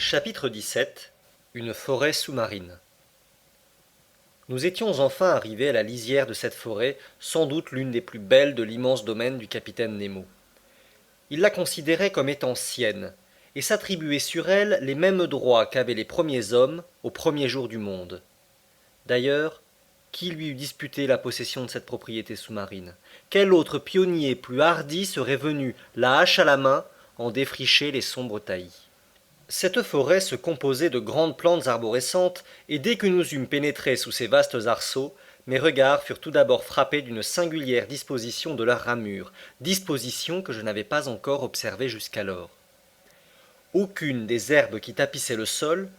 Chapitre 17. Une forêt sous-marine. Nous étions enfin arrivés à la lisière de cette forêt, sans doute l'une des plus belles de l'immense domaine du capitaine Nemo. Il la considérait comme étant sienne, et s'attribuait sur elle les mêmes droits qu'avaient les premiers hommes aux premiers jours du monde. D'ailleurs, qui lui eût disputé la possession de cette propriété sous-marine? Quel autre pionnier plus hardi serait venu, la hache à la main, en défricher les sombres taillis? Cette forêt se composait de grandes plantes arborescentes, et dès que nous eûmes pénétré sous ces vastes arceaux, mes regards furent tout d'abord frappés d'une singulière disposition de leurs ramures, disposition que je n'avais pas encore observée jusqu'alors. Aucune des herbes qui tapissaient le sol,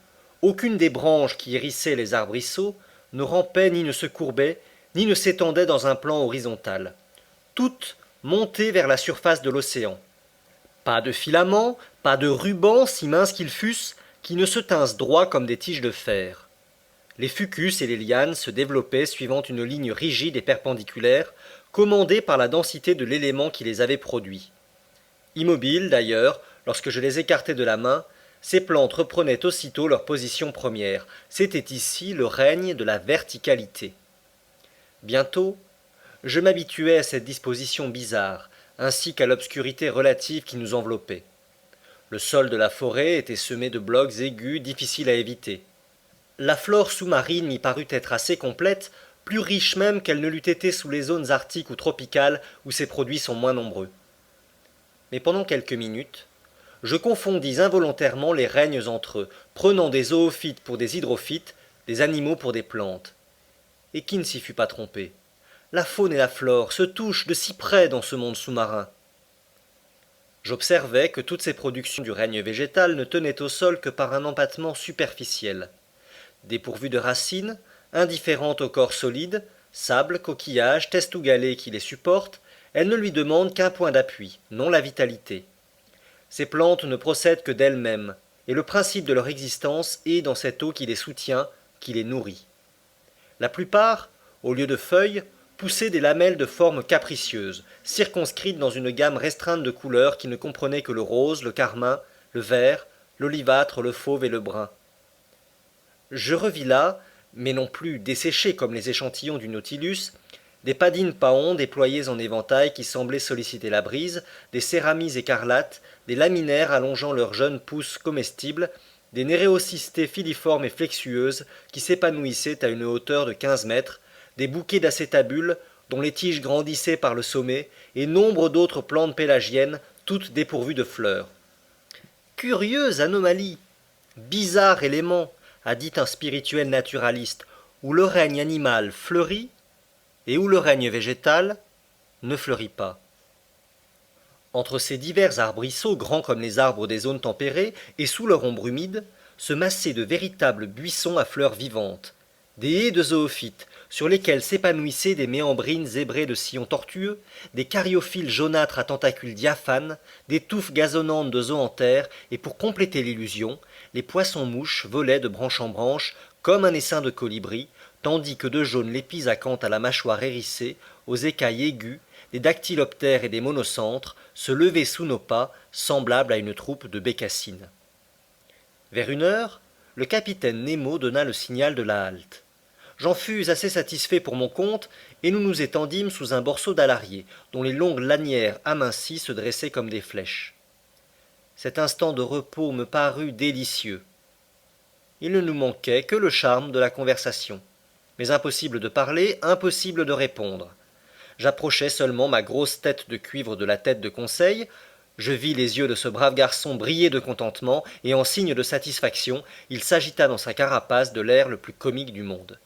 aucune des branches qui hérissaient les arbrisseaux, ne rampait ni ne se courbait, ni ne s'étendait dans un plan horizontal. Toutes montaient vers la surface de l'océan. Pas de filaments, pas de rubans, si minces qu'ils fussent, qui ne se tinssent droits comme des tiges de fer. Les fucus et les lianes se développaient suivant une ligne rigide et perpendiculaire, commandée par la densité de l'élément qui les avait produits. Immobiles, d'ailleurs, lorsque je les écartais de la main, ces plantes reprenaient aussitôt leur position première. C'était ici le règne de la verticalité. Bientôt, je m'habituai à cette disposition bizarre, ainsi qu'à l'obscurité relative qui nous enveloppait. Le sol de la forêt était semé de blocs aigus difficiles à éviter. La flore sous-marine m'y parut être assez complète, plus riche même qu'elle ne l'eût été sous les zones arctiques ou tropicales où ces produits sont moins nombreux. Mais pendant quelques minutes, je confondis involontairement les règnes entre eux, prenant des zoophytes pour des hydrophytes, des animaux pour des plantes. Et qui ne s'y fut pas trompé? La faune et la flore se touchent de si près dans ce monde sous-marin. J'observai que toutes ces productions du règne végétal ne tenaient au sol que par un empattement superficiel. Dépourvues de racines, indifférentes au corps solide, sable, coquillage, test ou galets qui les supportent, elles ne lui demandent qu'un point d'appui, non la vitalité. Ces plantes ne procèdent que d'elles-mêmes, et le principe de leur existence est dans cette eau qui les soutient, qui les nourrit. La plupart, au lieu de feuilles, poussaient des lamelles de forme capricieuse, circonscrites dans une gamme restreinte de couleurs qui ne comprenait que le rose, le carmin, le vert, l'olivâtre, le fauve et le brun. Je revis là, mais non plus desséchés comme les échantillons du Nautilus, des padines paons déployées en éventail qui semblaient solliciter la brise, des céramies écarlates, des laminaires allongeant leurs jeunes pousses comestibles, des néréocystées filiformes et flexueuses qui s'épanouissaient à une hauteur de 15 mètres, des bouquets d'acétabules dont les tiges grandissaient par le sommet, et nombre d'autres plantes pélagiennes, toutes dépourvues de fleurs. Curieuse anomalie, bizarre élément, a dit un spirituel naturaliste, où le règne animal fleurit et où le règne végétal ne fleurit pas. Entre ces divers arbrisseaux grands comme les arbres des zones tempérées et sous leur ombre humide, se massaient de véritables buissons à fleurs vivantes, des haies de zoophytes, sur lesquelles s'épanouissaient des méandrines zébrées de sillons tortueux, des cariophyles jaunâtres à tentacules diaphanes, des touffes gazonnantes de zoanthères, et pour compléter l'illusion, les poissons-mouches volaient de branche en branche comme un essaim de colibri, tandis que de jaunes lépisacantes à la mâchoire hérissée, aux écailles aiguës, des dactyloptères et des monocentres se levaient sous nos pas, semblables à une troupe de bécassines. Vers 1 heure, le capitaine Nemo donna le signal de la halte. J'en fus assez satisfait pour mon compte, et nous nous étendîmes sous un borceau d'alarier, dont les longues lanières amincies se dressaient comme des flèches. Cet instant de repos me parut délicieux. Il ne nous manquait que le charme de la conversation. Mais impossible de parler, impossible de répondre. J'approchai seulement ma grosse tête de cuivre de la tête de Conseil, je vis les yeux de ce brave garçon briller de contentement, et en signe de satisfaction, il s'agita dans sa carapace de l'air le plus comique du monde.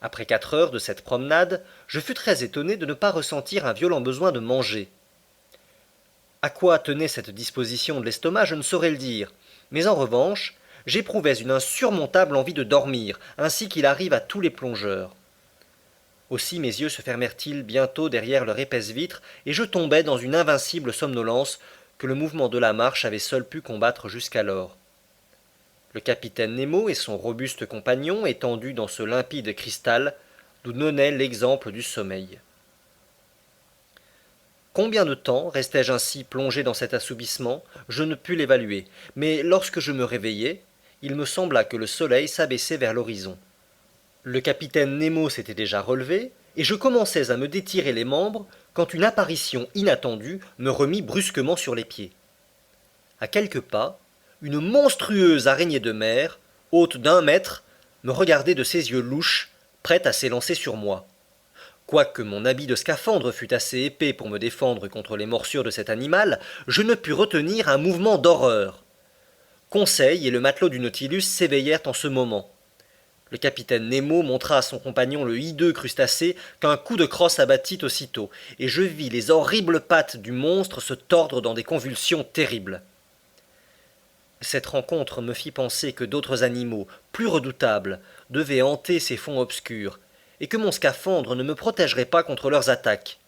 Après 4 heures de cette promenade, je fus très étonné de ne pas ressentir un violent besoin de manger. À quoi tenait cette disposition de l'estomac, je ne saurais le dire, mais en revanche, j'éprouvais une insurmontable envie de dormir, ainsi qu'il arrive à tous les plongeurs. Aussi mes yeux se fermèrent-ils bientôt derrière leur épaisse vitre, et je tombai dans une invincible somnolence que le mouvement de la marche avait seul pu combattre jusqu'alors. Le capitaine Nemo et son robuste compagnon étendus dans ce limpide cristal, nous donnaient l'exemple du sommeil. Combien de temps restai-je ainsi plongé dans cet assoupissement? Je ne pus l'évaluer, mais lorsque je me réveillai, il me sembla que le soleil s'abaissait vers l'horizon. Le capitaine Nemo s'était déjà relevé, et je commençais à me détirer les membres quand une apparition inattendue me remit brusquement sur les pieds. À quelques pas, une monstrueuse araignée de mer, haute d'1 mètre, me regardait de ses yeux louches, prête à s'élancer sur moi. Quoique mon habit de scaphandre fût assez épais pour me défendre contre les morsures de cet animal, je ne pus retenir un mouvement d'horreur. Conseil et le matelot du Nautilus s'éveillèrent en ce moment. Le capitaine Nemo montra à son compagnon le hideux crustacé qu'un coup de crosse abattit aussitôt, et je vis les horribles pattes du monstre se tordre dans des convulsions terribles. Cette rencontre me fit penser que d'autres animaux, plus redoutables, devaient hanter ces fonds obscurs, et que mon scaphandre ne me protégerait pas contre leurs attaques.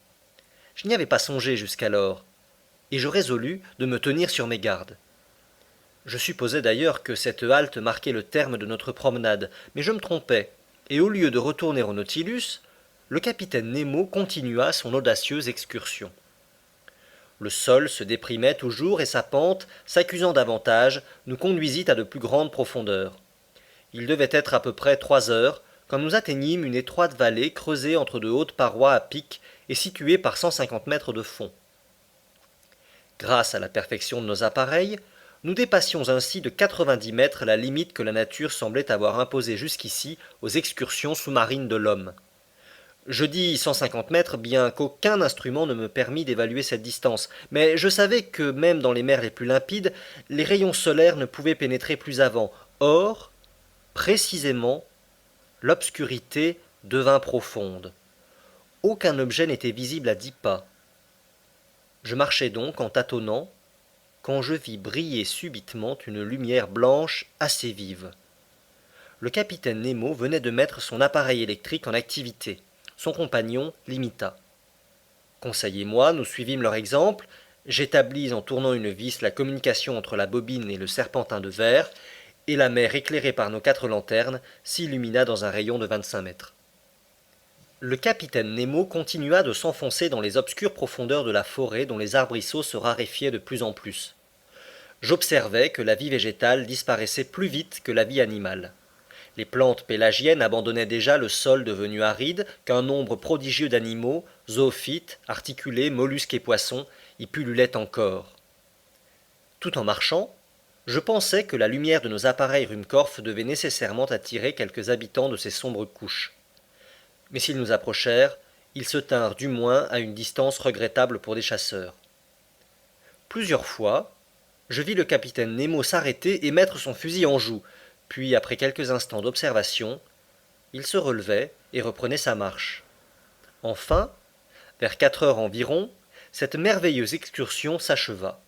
Je n'y avais pas songé jusqu'alors, et je résolus de me tenir sur mes gardes. Je supposais d'ailleurs que cette halte marquait le terme de notre promenade, mais je me trompais, et au lieu de retourner au Nautilus, le capitaine Nemo continua son audacieuse excursion. Le sol se déprimait toujours et sa pente, s'accusant davantage, nous conduisit à de plus grandes profondeurs. Il devait être à peu près 3 heures quand nous atteignîmes une étroite vallée creusée entre de hautes parois à pic et située par 150 mètres de fond. Grâce à la perfection de nos appareils, nous dépassions ainsi de 90 mètres la limite que la nature semblait avoir imposée jusqu'ici aux excursions sous-marines de l'homme. Je dis 150 mètres, bien qu'aucun instrument ne me permît d'évaluer cette distance, mais je savais que même dans les mers les plus limpides, les rayons solaires ne pouvaient pénétrer plus avant. Or, précisément, l'obscurité devint profonde. Aucun objet n'était visible à 10 pas. Je marchais donc en tâtonnant, quand je vis briller subitement une lumière blanche assez vive. Le capitaine Nemo venait de mettre son appareil électrique en activité. Son compagnon l'imita. Conseil et moi, nous suivîmes leur exemple. J'établis en tournant une vis la communication entre la bobine et le serpentin de verre, et la mer éclairée par nos 4 lanternes s'illumina dans un rayon de 25 mètres. Le capitaine Nemo continua de s'enfoncer dans les obscures profondeurs de la forêt dont les arbrisseaux se raréfiaient de plus en plus. J'observai que la vie végétale disparaissait plus vite que la vie animale. Les plantes pélagiennes abandonnaient déjà le sol devenu aride qu'un nombre prodigieux d'animaux, zoophytes, articulés, mollusques et poissons, y pullulaient encore. Tout en marchant, je pensais que la lumière de nos appareils Ruhmkorff devait nécessairement attirer quelques habitants de ces sombres couches. Mais s'ils nous approchèrent, ils se tinrent du moins à une distance regrettable pour des chasseurs. Plusieurs fois, je vis le capitaine Nemo s'arrêter et mettre son fusil en joue, puis après quelques instants d'observation, il se relevait et reprenait sa marche. Enfin, vers 4 heures environ, cette merveilleuse excursion s'acheva.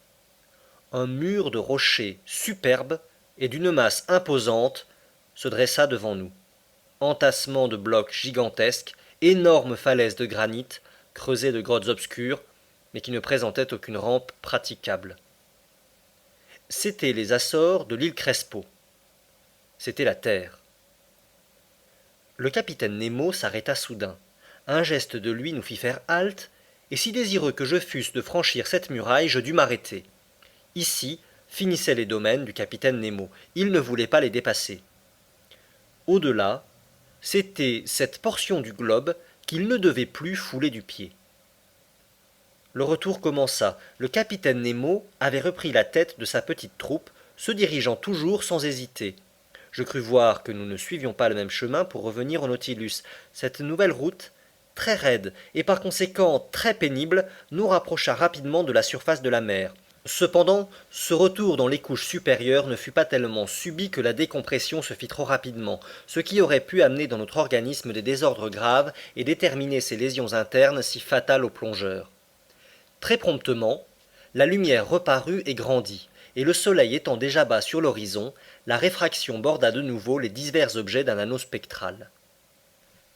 Un mur de rochers superbes et d'une masse imposante se dressa devant nous. Entassement de blocs gigantesques, énormes falaises de granit, creusées de grottes obscures, mais qui ne présentaient aucune rampe praticable. C'étaient les Açores de l'île Crespo. C'était la terre. Le capitaine Nemo s'arrêta soudain. Un geste de lui nous fit faire halte, et si désireux que je fusse de franchir cette muraille, je dus m'arrêter. Ici finissaient les domaines du capitaine Nemo. Il ne voulait pas les dépasser. Au-delà, c'était cette portion du globe qu'il ne devait plus fouler du pied. Le retour commença. Le capitaine Nemo avait repris la tête de sa petite troupe, se dirigeant toujours sans hésiter. Je crus voir que nous ne suivions pas le même chemin pour revenir au Nautilus. Cette nouvelle route, très raide et par conséquent très pénible, nous rapprocha rapidement de la surface de la mer. Cependant, ce retour dans les couches supérieures ne fut pas tellement subit que la décompression se fit trop rapidement, ce qui aurait pu amener dans notre organisme des désordres graves et déterminer ces lésions internes si fatales aux plongeurs. Très promptement, la lumière reparut et grandit, et le soleil étant déjà bas sur l'horizon, la réfraction borda de nouveau les divers objets d'un anneau spectral.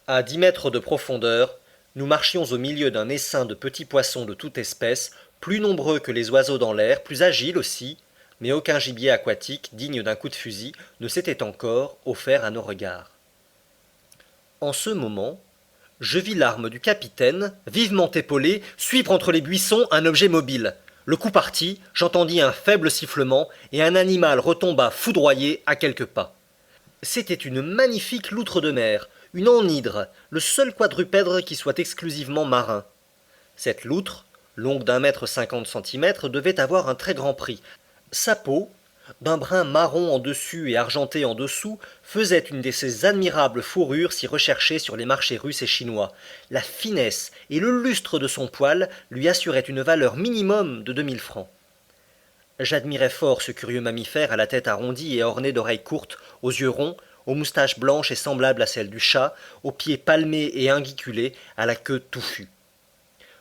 À 10 mètres de profondeur, nous marchions au milieu d'un essaim de petits poissons de toute espèce, plus nombreux que les oiseaux dans l'air, plus agiles aussi, mais aucun gibier aquatique digne d'un coup de fusil ne s'était encore offert à nos regards. En ce moment, Je vis l'arme du capitaine, vivement épaulée, suivre entre les buissons un objet mobile. Le coup partit, j'entendis un faible sifflement, et un animal retomba foudroyé à quelques pas. C'était une magnifique loutre de mer, une anhydre, le seul quadrupède qui soit exclusivement marin. Cette loutre, longue d'1,50 m, devait avoir un très grand prix. Sa peau, d'un brun marron en dessus et argenté en dessous, faisait une de ces admirables fourrures si recherchées sur les marchés russes et chinois. La finesse et le lustre de son poil lui assuraient une valeur minimum de 2 000 francs. J'admirais fort ce curieux mammifère à la tête arrondie et ornée d'oreilles courtes, aux yeux ronds, aux moustaches blanches et semblables à celles du chat, aux pieds palmés et inguiculés, à la queue touffue.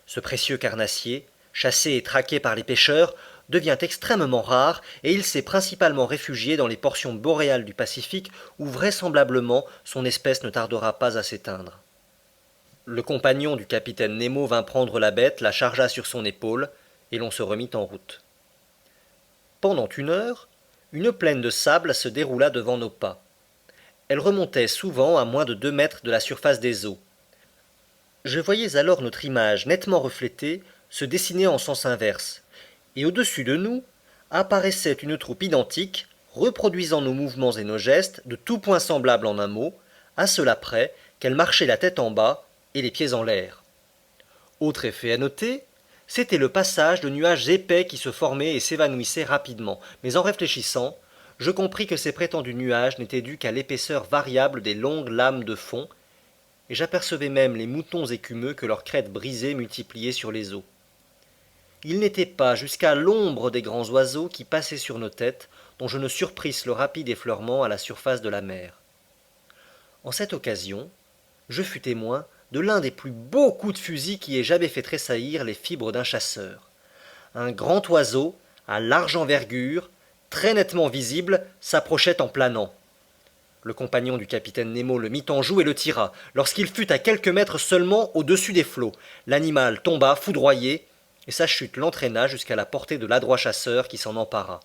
Ce précieux carnassier, chassé et traqué par les pêcheurs, devient extrêmement rare et il s'est principalement réfugié dans les portions boréales du Pacifique où vraisemblablement son espèce ne tardera pas à s'éteindre. Le compagnon du capitaine Nemo vint prendre la bête, la chargea sur son épaule et l'on se remit en route. Pendant 1 heure, une plaine de sable se déroula devant nos pas. Elle remontait souvent à moins de 2 mètres de la surface des eaux. Je voyais alors notre image nettement reflétée se dessiner en sens inverse, et au-dessus de nous apparaissait une troupe identique, reproduisant nos mouvements et nos gestes, de tout point semblable en un mot, à cela près qu'elle marchait la tête en bas et les pieds en l'air. Autre effet à noter, c'était le passage de nuages épais qui se formaient et s'évanouissaient rapidement, mais en réfléchissant, je compris que ces prétendus nuages n'étaient dus qu'à l'épaisseur variable des longues lames de fond, et j'apercevais même les moutons écumeux que leurs crêtes brisées multipliaient sur les eaux. Il n'était pas jusqu'à l'ombre des grands oiseaux qui passaient sur nos têtes, dont je ne surprisse le rapide effleurement à la surface de la mer. En cette occasion, je fus témoin de l'un des plus beaux coups de fusil qui ait jamais fait tressaillir les fibres d'un chasseur. Un grand oiseau, à large envergure, très nettement visible, s'approchait en planant. Le compagnon du capitaine Nemo le mit en joue et le tira. Lorsqu'il fut à quelques mètres seulement au-dessus des flots, l'animal tomba foudroyé, et sa chute l'entraîna jusqu'à la portée de l'adroit chasseur qui s'en empara.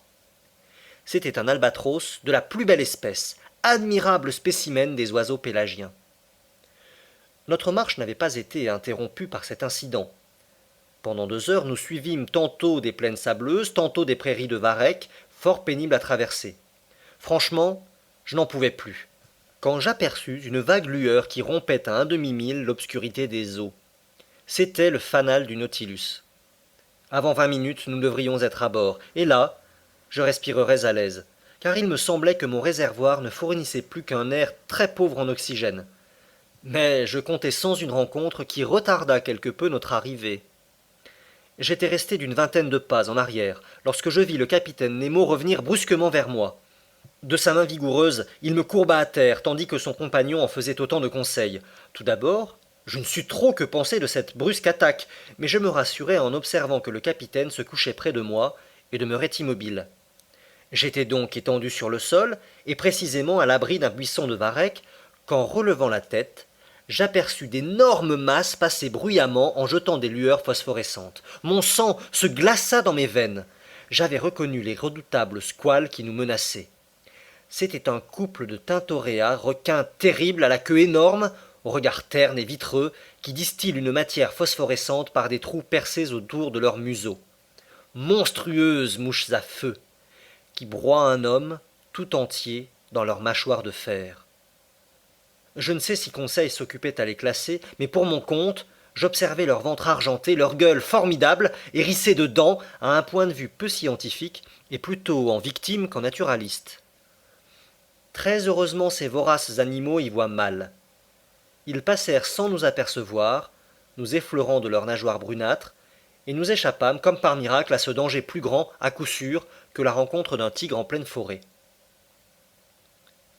C'était un albatros de la plus belle espèce, admirable spécimen des oiseaux pélagiens. Notre marche n'avait pas été interrompue par cet incident. Pendant 2 heures, nous suivîmes tantôt des plaines sableuses, tantôt des prairies de varech, fort pénibles à traverser. Franchement, je n'en pouvais plus, quand j'aperçus une vague lueur qui rompait à un demi-mille l'obscurité des eaux. C'était le fanal du Nautilus. Avant 20 minutes, nous devrions être à bord, et là, je respirerais à l'aise, car il me semblait que mon réservoir ne fournissait plus qu'un air très pauvre en oxygène. Mais je comptais sans une rencontre qui retarda quelque peu notre arrivée. J'étais resté d'une vingtaine de pas en arrière, lorsque je vis le capitaine Nemo revenir brusquement vers moi. De sa main vigoureuse, il me courba à terre, tandis que son compagnon en faisait autant de conseils. Tout d'abord, je ne sus trop que penser de cette brusque attaque, mais je me rassurai en observant que le capitaine se couchait près de moi et demeurait immobile. J'étais donc étendu sur le sol, et précisément à l'abri d'un buisson de varech, quand, relevant la tête, j'aperçus d'énormes masses passer bruyamment en jetant des lueurs phosphorescentes. Mon sang se glaça dans mes veines. J'avais reconnu les redoutables squales qui nous menaçaient. C'était un couple de tintorea, requins terribles à la queue énorme, au regard terne et vitreux, qui distillent une matière phosphorescente par des trous percés autour de leur museau. Monstrueuses mouches à feu, qui broient un homme tout entier dans leurs mâchoires de fer. Je ne sais si Conseil s'occupait à les classer, mais pour mon compte, j'observais leur ventre argenté, leur gueule formidable, hérissée de dents, à un point de vue peu scientifique, et plutôt en victime qu'en naturaliste. Très heureusement, ces voraces animaux y voient mal. Ils passèrent sans nous apercevoir, nous effleurant de leurs nageoires brunâtres, et nous échappâmes comme par miracle à ce danger plus grand, à coup sûr, que la rencontre d'un tigre en pleine forêt.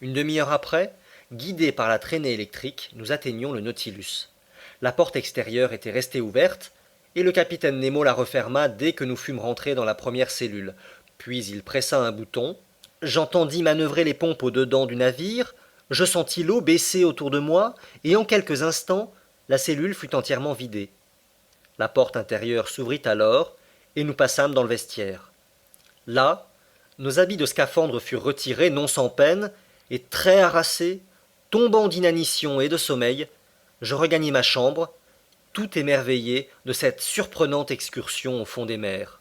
Une demi-heure après, guidés par la traînée électrique, nous atteignions le Nautilus. La porte extérieure était restée ouverte, et le capitaine Nemo la referma dès que nous fûmes rentrés dans la première cellule. Puis il pressa un bouton, j'entendis manœuvrer les pompes au-dedans du navire, je sentis l'eau baisser autour de moi, et en quelques instants, la cellule fut entièrement vidée. La porte intérieure s'ouvrit alors, et nous passâmes dans le vestiaire. Là, nos habits de scaphandre furent retirés, non sans peine, et très harassés, tombant d'inanition et de sommeil, Je regagnai ma chambre, tout émerveillé de cette surprenante excursion au fond des mers.